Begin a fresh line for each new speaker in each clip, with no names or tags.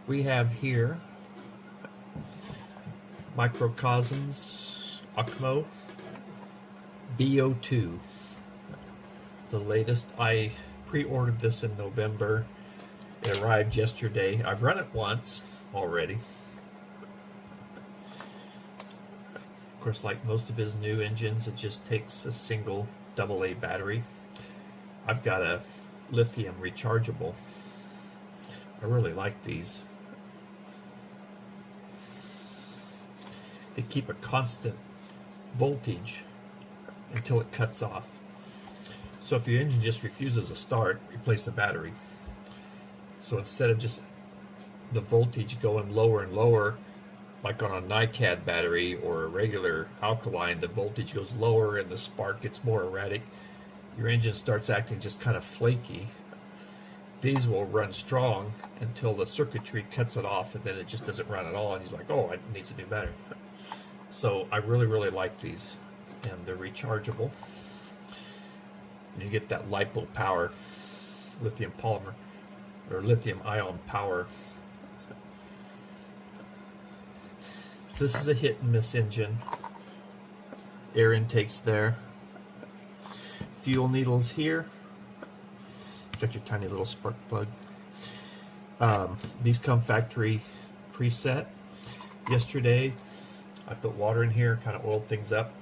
We have here Microcosms OKMO B02, the latest. I pre-ordered this in November. It arrived yesterday. I've run it once already. Of course, like most of his new engines, it just takes a single AA battery. I've got a lithium rechargeable. I really like these. They keep a constant voltage until it cuts off. So if your engine just refuses to start, replace the battery. So instead of just the voltage going lower and lower, like on a NiCad battery or a regular alkaline, the voltage goes lower and the spark gets more erratic. Your engine starts acting just kind of flaky. These will run strong until the circuitry cuts it off, and then it just doesn't run at all, and he's like, oh, it needs a new battery. So I really, really like these, and they're rechargeable. And you get that LiPo power, lithium polymer, or lithium ion power. So this is a hit and miss engine. Air intakes there. Fuel needles here. Got your tiny little spark plug. These come factory preset. Yesterday I put water in here, kind of oiled things up.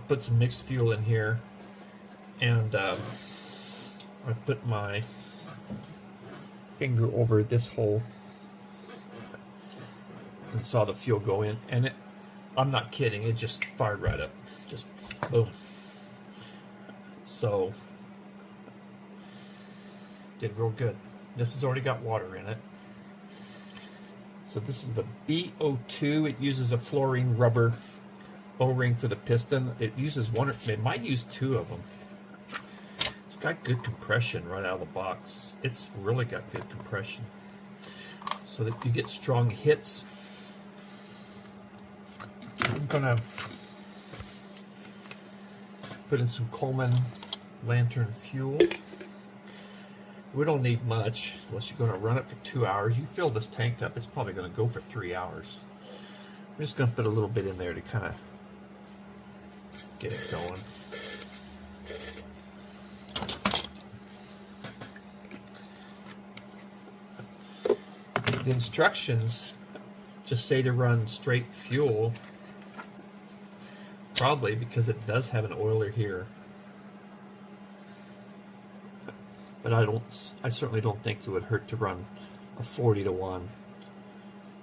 Put some mixed fuel in here, and I put my finger over this hole and saw the fuel go in, and I'm not kidding, it just fired right up. Just boom. So did real good. This has already got water in it. So this is the B02. It uses a fluorine rubber O-ring for the piston. It uses one, it might use two of them. It's got good compression right out of the box. It's really got good compression, so that you get strong hits. I'm gonna put in some Coleman lantern fuel. We don't need much unless you're going to run it for 2 hours. You fill this tank up, it's probably going to go for 3 hours. I'm just going to put a little bit in there to kind of get it going. The instructions just say to run straight fuel, probably because it does have an oiler here. But I certainly don't think it would hurt to run a 40-to-1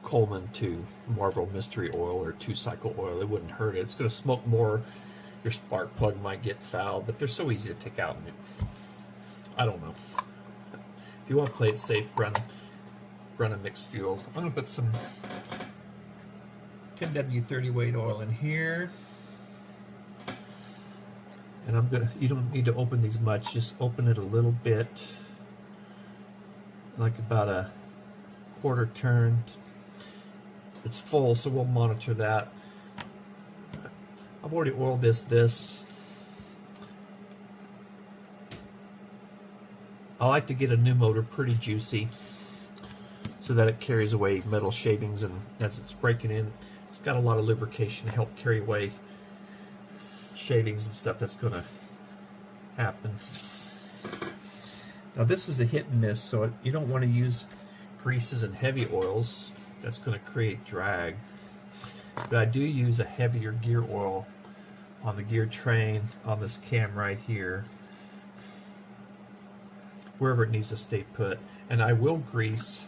Coleman to Marvel Mystery Oil or 2-cycle oil. It wouldn't hurt it. It's going to smoke more. Your spark plug might get foul, but they're so easy to take out. I don't know. If you want to play it safe, run a mixed fuel. I'm going to put some 10W30 weight oil in here. And you don't need to open these much, just open it a little bit, like about a quarter turn. It's full, so we'll monitor that. I've already oiled this. I like to get a new motor pretty juicy so that it carries away metal shavings, and as it's breaking in, it's got a lot of lubrication to help carry away shavings and stuff that's going to happen. Now this is a hit and miss, so you don't want to use greases and heavy oils. That's going to create drag. But I do use a heavier gear oil on the gear train, on this cam right here, wherever it needs to stay put. And I will grease,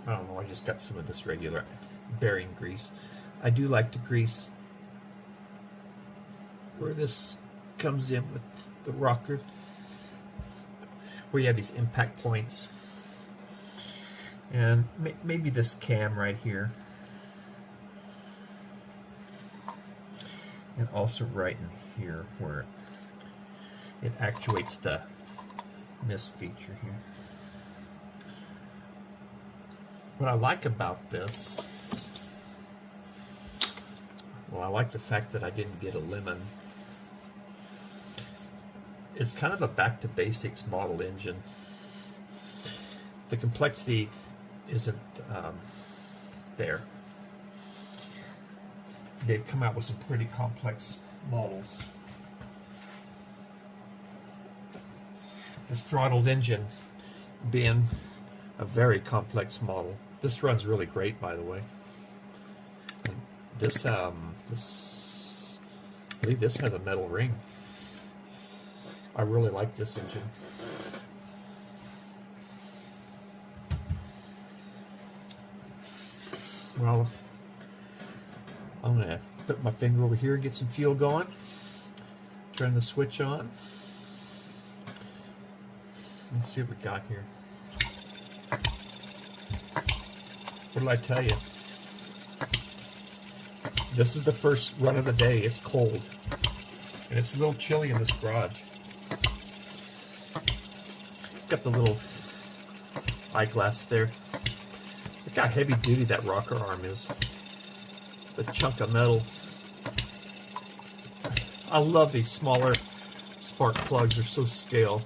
I don't know, I just got some of this regular bearing grease. I do like to grease where this comes in with the rocker, where you have these impact points, and maybe this cam right here, and also right in here where it actuates the mist feature here. What I like about this, well, I like the fact that I didn't get a lemon. It's kind of a back to basics model engine. the complexity isn't there. They've come out with some pretty complex models. This throttled engine being a very complex model. This runs really great, by the way. This, I believe this has a metal ring. I really like this engine. Well, I'm going to put my finger over here and get some fuel going. Turn the switch on. Let's see what we got here. What did I tell you? This is the first run of the day. It's cold. And it's a little chilly in this garage. It's got the little eyeglass there. Look how heavy duty that rocker arm is. The chunk of metal. I love these smaller spark plugs. They're so scale.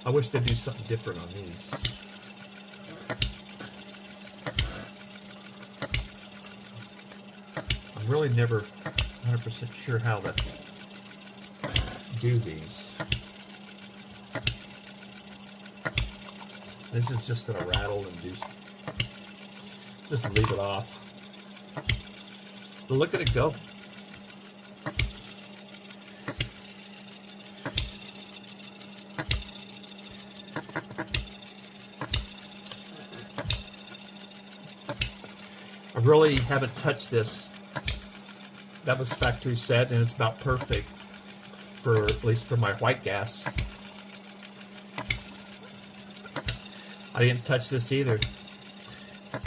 I wish they'd do something different on these. I'm really never 100% sure how to do these. This is just going to rattle and do. Just leave it off. But look at it go. I really haven't touched this. That was factory set, and it's about perfect for, at least for my white gas. I didn't touch this either.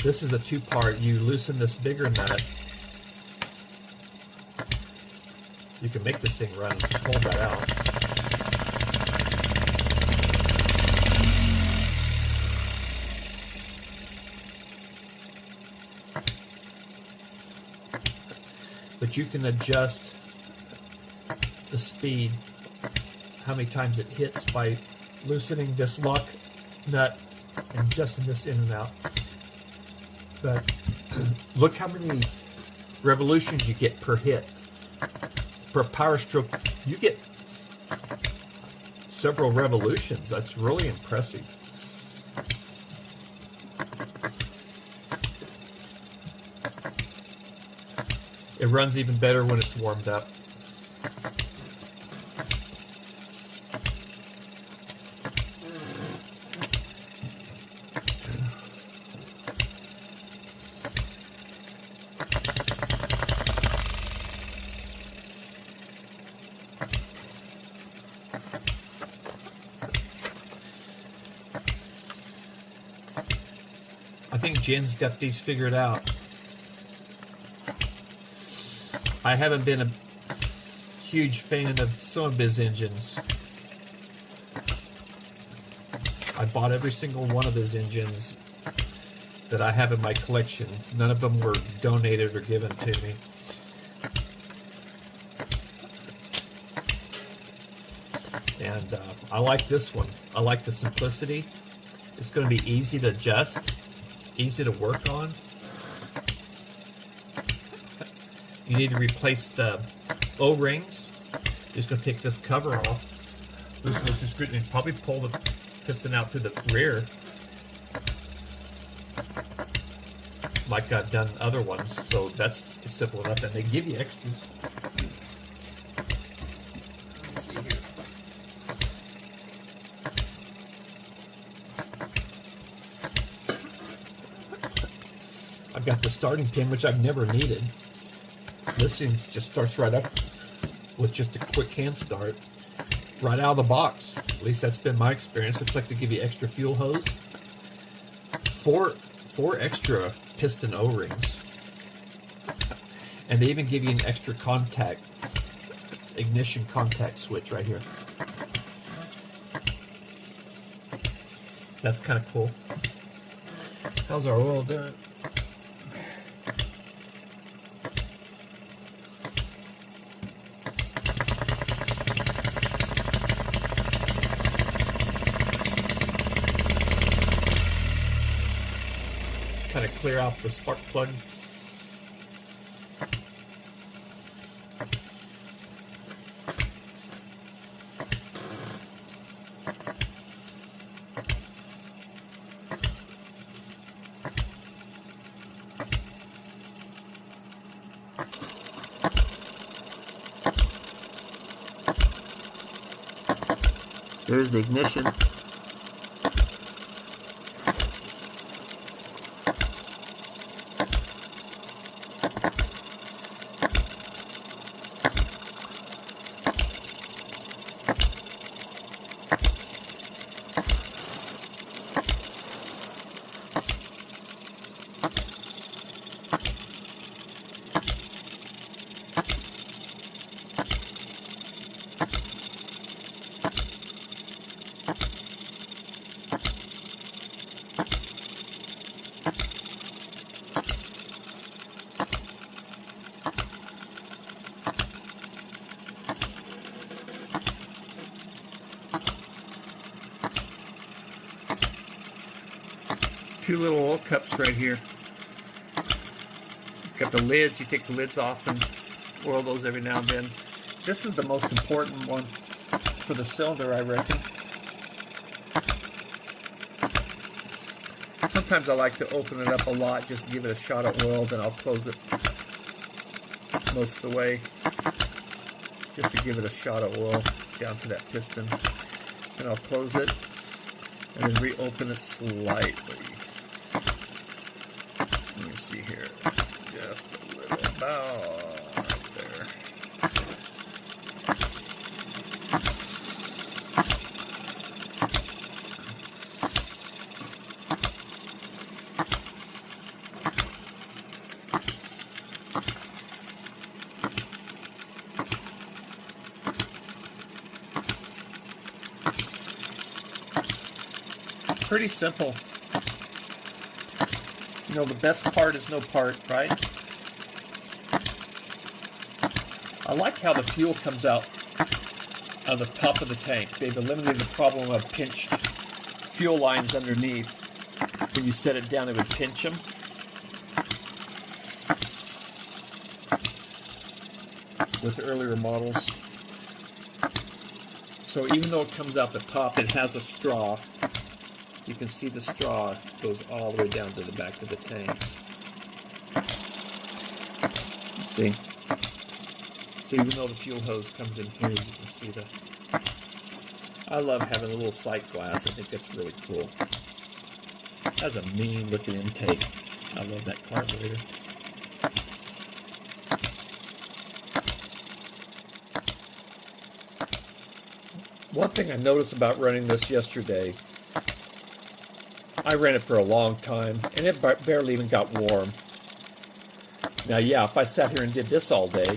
This is a two-part. You loosen this bigger nut. You can make this thing run. Hold that out. But you can adjust the speed, how many times it hits, by loosening this lock nut and adjusting this in and out. But look how many revolutions you get per hit. Per power stroke, you get several revolutions. That's really impressive. It runs even better when it's warmed up. I think Jen's got these figured out. I haven't been a huge fan of some of his engines. I bought every single one of his engines that I have in my collection. None of them were donated or given to me. And I like this one. I like the simplicity. It's going to be easy to adjust, easy to work on. You need to replace the O-rings. Just going to take this cover off. Loosen the screw and probably pull the piston out to the rear, like I've done other ones. So that's simple enough, and they give you extras. Let's see here. I've got the starting pin, which I've never needed. This thing just starts right up with just a quick hand start, right out of the box. At least that's been my experience. Looks like they give you extra fuel hose, four extra piston O-rings, and they even give you an extra ignition contact switch right here. That's kind of cool. How's our oil doing? kind of clear out the spark plug.
There's the ignition. Two little oil cups right here. Got the lids. You take the lids off and oil those every now and then. This is the most important one for the cylinder, I reckon. Sometimes I like to open it up a lot just to give it a shot of oil, then I'll close it most of the way just to give it a shot of oil down to that piston. And I'll close it and then reopen it slightly. Let me see here, just a little, about right there. Pretty simple. You know, the best part is no part, right? I like how the fuel comes out of the top of the tank. They've eliminated the problem of pinched fuel lines underneath. When you set it down, it would pinch them. With earlier models. So even though it comes out the top, it has a straw. You can see the straw goes all the way down to the back of the tank. See? So even though the fuel hose comes in here, you can see that. I love having a little sight glass. I think that's really cool. That's a mean looking intake. I love that carburetor. One thing I noticed about running this yesterday, I ran it for a long time, and it barely even got warm. Now, yeah, if I sat here and did this all day,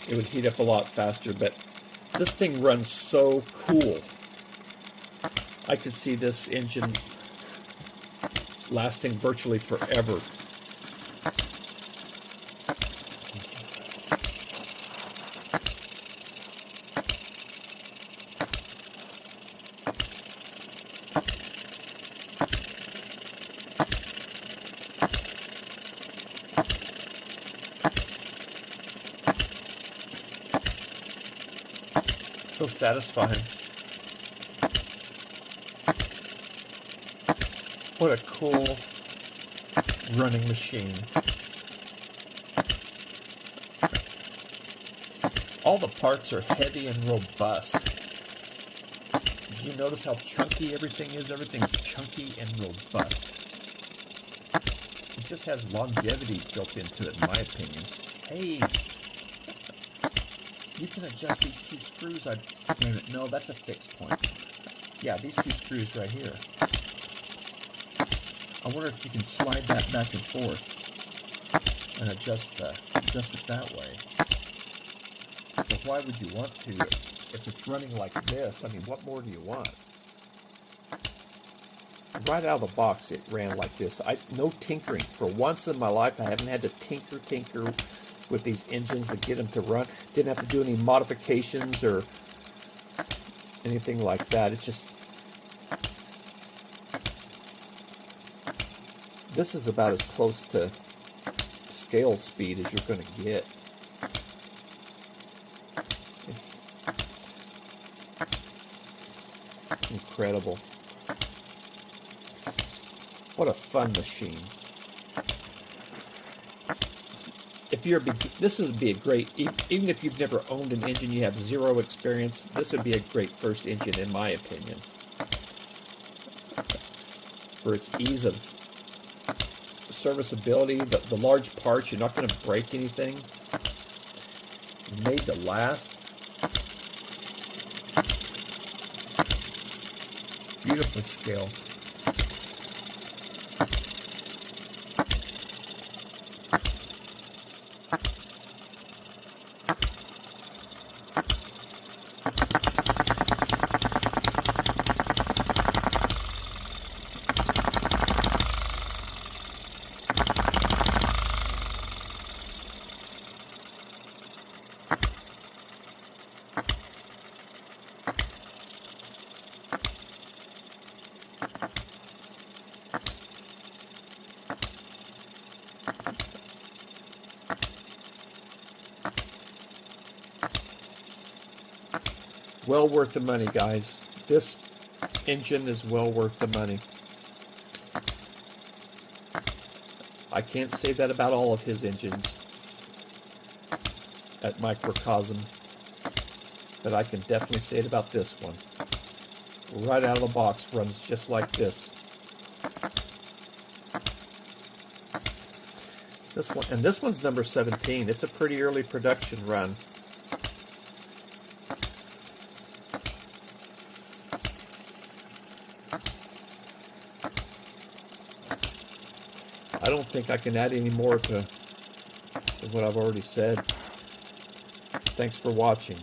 it would heat up a lot faster, but this thing runs so cool. I could see this engine lasting virtually forever. So satisfying. What a cool running machine. All the parts are heavy and robust. Did you notice how chunky everything is? Everything's chunky and robust. It just has longevity built into it, in my opinion. Hey! You can adjust these two screws. No, that's a fixed point. Yeah, these two screws right here. I wonder if you can slide that back and forth and adjust it that way. But why would you want to? If it's running like this, I mean, what more do you want? Right out of the box, it ran like this. No tinkering. For once in my life, I haven't had to tinker with these engines to get them to run. Didn't have to do any modifications or anything like that. It's just This is about as close to scale speed as you're going to get. It's incredible. What a fun machine. If you're this would be a great, even if you've never owned an engine, you have zero experience, this would be a great first engine in my opinion. For its ease of serviceability, the large parts, you're not going to break anything. Made to last. Beautiful scale. Well worth the money, guys. This engine is well worth the money. I can't say that about all of his engines at Microcosm, but I can definitely say it about this one. Right out of the box, runs just like this. This one, and this one's number 17. It's a pretty early production run. I don't think I can add any more to what I've already said. Thanks for watching.